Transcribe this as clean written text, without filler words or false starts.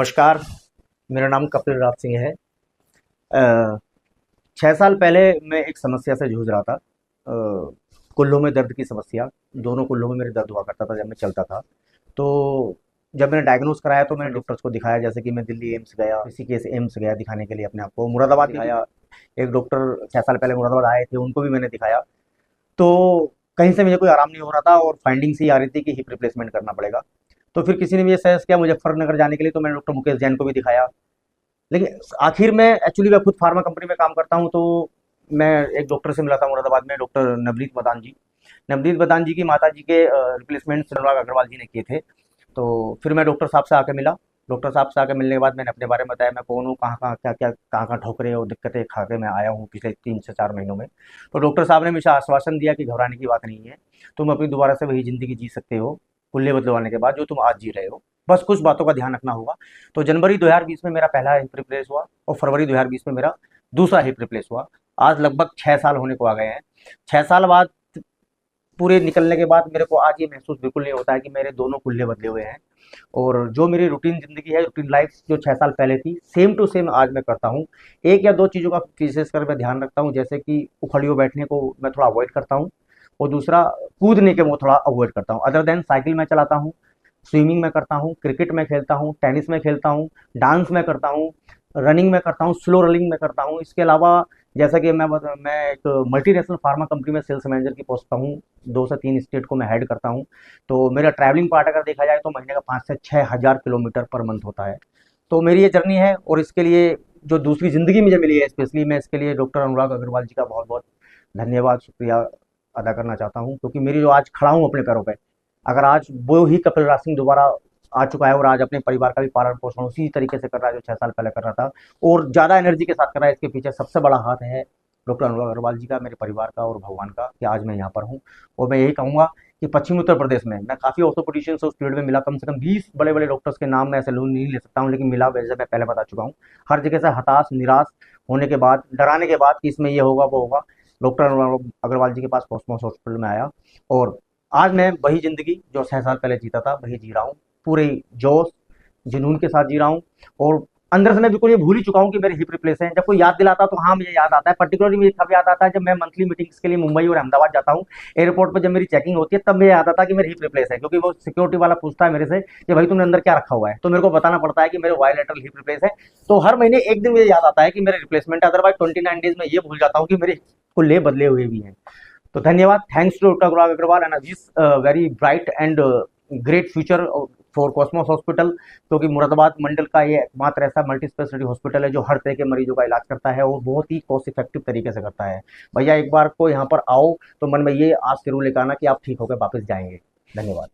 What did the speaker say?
नमस्कार। मेरा नाम कपिल राज सिंह है। 6 साल पहले मैं एक समस्या से जूझ रहा था। कुल्लों में दर्द की समस्या। दोनों कुल्लों में मेरे दर्द हुआ करता था जब मैं चलता था। तो जब मैंने डायग्नोज कराया तो मैंने डॉक्टर्स को दिखाया, जैसे कि मैं दिल्ली एम्स गया, ऋषिकेश एम्स गया दिखाने के लिए अपने आप को, मुरादाबाद दिखाया। एक डॉक्टर 6 साल पहले मुरादाबाद आए थे, उनको भी मैंने दिखाया। तो कहीं से मुझे कोई आराम नहीं हो रहा था और फाइंडिंग्स ही आ रही थी कि हिप रिप्लेसमेंट करना पड़ेगा। तो फिर किसी ने मुझे सजेस्ट किया मुजफ्फरनगर जाने के लिए, तो मैंने डॉक्टर मुकेश जैन को भी दिखाया। लेकिन आखिर में एक्चुअली मैं खुद फार्मा कंपनी में काम करता हूँ, तो मैं एक डॉक्टर से मिला था मुरादाबाद में, डॉक्टर नवनीत मदान जी। नवनीत मदान जी की माता जी के रिप्लेसमेंट अनुराग अग्रवाल जी ने किए थे। तो फिर मैं डॉक्टर साहब से आके मिला। डॉक्टर साहब से आके मिलने के बाद मैंने अपने बारे में बताया, मैं कौन हूँ, कहाँ कहाँ क्या क्या कहाँ कहाँ ठोकरे और दिक्कतें खा के मैं आया हूँ पिछले 3 से 4 महीनों में। तो डॉक्टर साहब ने मुझे आश्वासन दिया कि घबराने की बात नहीं है, तुम अपनी दोबारा से वही ज़िंदगी जी सकते हो कुल्ले बदलवाने के बाद जो तुम आज जी रहे हो। बस कुछ बातों का ध्यान रखना होगा। तो जनवरी 2020 में मेरा पहला हिप रिप्लेस हुआ और फरवरी 2020 में मेरा दूसरा हिप रिप्लेस हुआ। आज लगभग 6 साल होने को आ गए हैं। 6 साल बाद पूरे निकलने के बाद मेरे को आज ये महसूस बिल्कुल नहीं होता है कि मेरे दोनों कुल्ले बदले हुए हैं। और जो मेरी रूटीन ज़िंदगी है, रूटीन लाइफ जो 6 साल पहले थी, सेम टू सेम आज मैं करता हूँ। एक या दो चीज़ों का विशेष कर मैं ध्यान रखता हूँ, जैसे कि उखड़ियों बैठने को मैं थोड़ा अवॉइड करता हूँ, और दूसरा कूदने के वो थोड़ा अवॉइड करता हूँ। अदर देन साइकिल में चलाता हूँ, स्विमिंग में करता हूँ, क्रिकेट में खेलता हूँ, टेनिस में खेलता हूँ, डांस में करता हूँ, रनिंग में करता हूँ, स्लो रनिंग में करता हूँ। इसके अलावा जैसा कि मैं एक मल्टीनेशनल फार्मा कंपनी में सेल्स मैनेजर की पोस्ट पर हूँ। 2 से 3 स्टेट को मैं हेड करता हूँ। तो मेरा ट्रैवलिंग पार्ट अगर देखा जाए तो महीने का 5 से 6 हज़ार किलोमीटर पर मंथ होता है। तो मेरी ये जर्नी है, और इसके लिए जो दूसरी ज़िंदगी मुझे मिली है, स्पेशली मैं इसके लिए डॉक्टर अनुराग अग्रवाल जी का बहुत बहुत धन्यवाद, शुक्रिया अदा करना चाहता हूँ। क्योंकि मेरी जो आज खड़ा हूँ अपने पैरों पे, अगर आज वो ही कपिल राज सिंह दोबारा आ चुका है और आज अपने परिवार का भी पालन पोषण उसी तरीके से कर रहा है जो 6 साल पहले कर रहा था, और ज़्यादा एनर्जी के साथ कर रहा है, इसके पीछे सबसे बड़ा हाथ है डॉक्टर अनुराग अग्रवाल जी का, मेरे परिवार का और भगवान का, कि आज मैं यहाँ पर हूँ। और मैं यही कहूँगा कि पश्चिमी उत्तर प्रदेश में मैं काफ़ी ऑर्थोपेडिशियंस उस फील्ड में मिला, कम से कम 20 बड़े बड़े डॉक्टर्स के नाम मैं ऐसे लोन नहीं ले सकता हूँ, लेकिन मिला वैसे मैं पहले बता चुका हूँ। हर जगह से हताश निराश होने के बाद, डराने के बाद कि इसमें ये होगा वो होगा, डॉक्टर अनुराग अग्रवाल जी के पास कॉस्मोस हॉस्पिटल में आया। और आज मैं वही ज़िंदगी जो 6 साल पहले जीता था वही जी रहा हूँ, पूरे जोश जुनून के साथ जी रहा हूँ। और अंदर से मैं बिल्कुल ये भूल ही चुका हूँ कि मेरे हिप रिप्लेस हैं। जब कोई याद दिलाता है तो हाँ मुझे याद आता है। पर्टिकुलरली मुझे कब याद आता है, जब मैं मंथली मीटिंग्स के लिए मुंबई और अहमदाबाद जाता हूँ, एयरपोर्ट पर जब मेरी चेकिंग होती है तब मुझे याद आता है कि मेरे हिप रिप्लेस है। क्योंकि वो सिक्योरिटी वाला पूछता है मेरे से कि भाई तुमने अंदर क्या रखा हुआ है, तो मेरे को बताना पड़ता है कि मेरे बायलैटरल हिप रिप्लेस है। तो हर महीने एक दिन मुझे याद आता है कि मेरे रिप्लेसमेंट है, अदरवाइज 29 डेज में ये भूल जाता हूँ कि मेरे कुल्ले बदले हुए भी हैं। तो धन्यवाद, thanks to doctor Anurag Agarwal, and wish very bright and great future for Cosmos hospital. क्योंकि मुरादाबाद मंडल का ये एकमात्र ऐसा मल्टी स्पेशलिटी हॉस्पिटल है जो हर तरह के मरीजों का इलाज करता है और बहुत ही कॉस्ट इफेक्टिव तरीके से करता है। भैया एक बार को यहाँ पर आओ तो मन में ये आज जरूर लेकर आना कि आप ठीक होकर वापस जाएंगे। धन्यवाद।